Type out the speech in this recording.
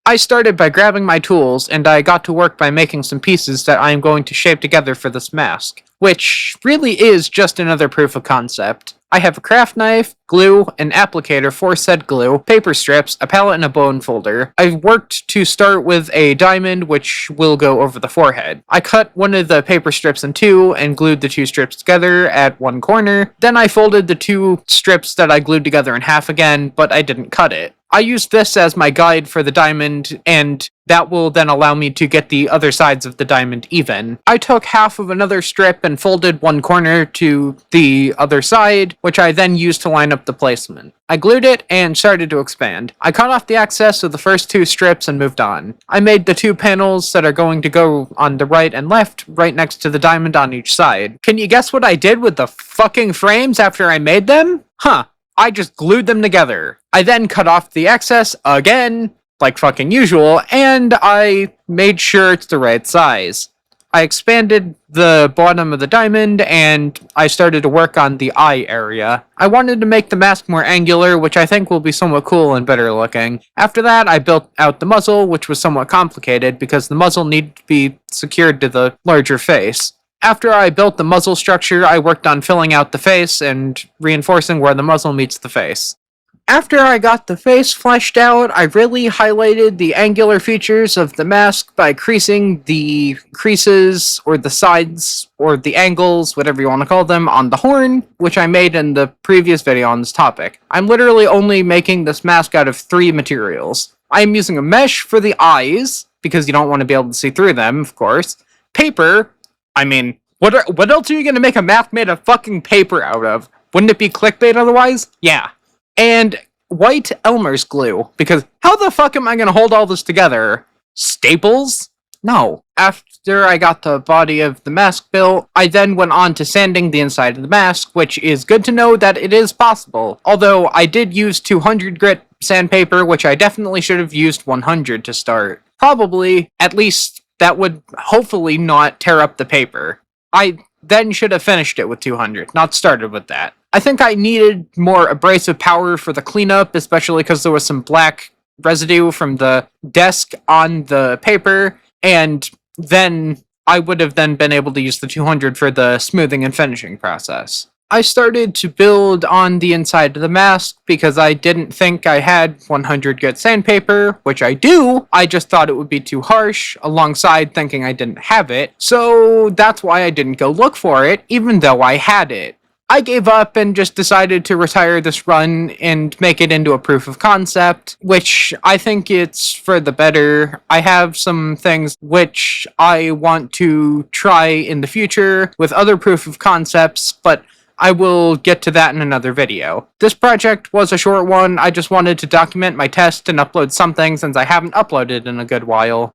I started by grabbing my tools, and I got to work by making some pieces that I am going to shape together for this mask, which really is just another proof of concept. I have a craft knife, glue, an applicator for said glue, paper strips, a palette, and a bone folder. I've worked to start with a diamond, which will go over the forehead. I cut one of the paper strips in two and glued the two strips together at one corner. Then I folded the two strips that I glued together in half again, but I didn't cut it. I used this as my guide for the diamond, and that will then allow me to get the other sides of the diamond even. I took half of another strip and folded one corner to the other side, which I then used to line up the placement. I glued it and started to expand. I cut off the excess of the first two strips and moved on. I made the two panels that are going to go on the right and left right next to the diamond on each side. Can you guess what I did with the fucking frames after I made them? Huh. I just glued them together. I then cut off the excess again, like fucking usual, and I made sure it's the right size. I expanded the bottom of the diamond, and I started to work on the eye area. I wanted to make the mask more angular, which I think will be somewhat cool and better looking. After that, I built out the muzzle, which was somewhat complicated because the muzzle needed to be secured to the larger face. After I built the muzzle structure, I worked on filling out the face and reinforcing where the muzzle meets the face. After I got the face fleshed out, I really highlighted the angular features of the mask by creasing the creases, or the sides, or the angles, whatever you want to call them, on the horn, which I made in the previous video on this topic. I'm literally only making this mask out of 3 materials. I am using a mesh for the eyes, because you don't want to be able to see through them, of course. Paper. I mean, what else are you gonna make a mask made of fucking paper out of? Wouldn't it be clickbait otherwise? Yeah. And white Elmer's glue, because how the fuck am I gonna hold all this together? Staples? No. After I got the body of the mask built, I then went on to sanding the inside of the mask, which is good to know that it is possible. Although I did use 200 grit sandpaper, which I definitely should have used 100 to start. Probably, at least, that would hopefully not tear up the paper. I then should have finished it with 200, not started with that. I think I needed more abrasive power for the cleanup, especially because there was some black residue from the desk on the paper, and then I would have then been able to use the 200 for the smoothing and finishing process. I started to build on the inside of the mask because I didn't think I had 100 grit sandpaper, which I do. I just thought it would be too harsh, alongside thinking I didn't have it. So that's why I didn't go look for it, even though I had it. I gave up and just decided to retire this run and make it into a proof of concept, which I think it's for the better. I have some things which I want to try in the future with other proof of concepts, but I will get to that in another video. This project was a short one. I just wanted to document my test and upload something since I haven't uploaded in a good while.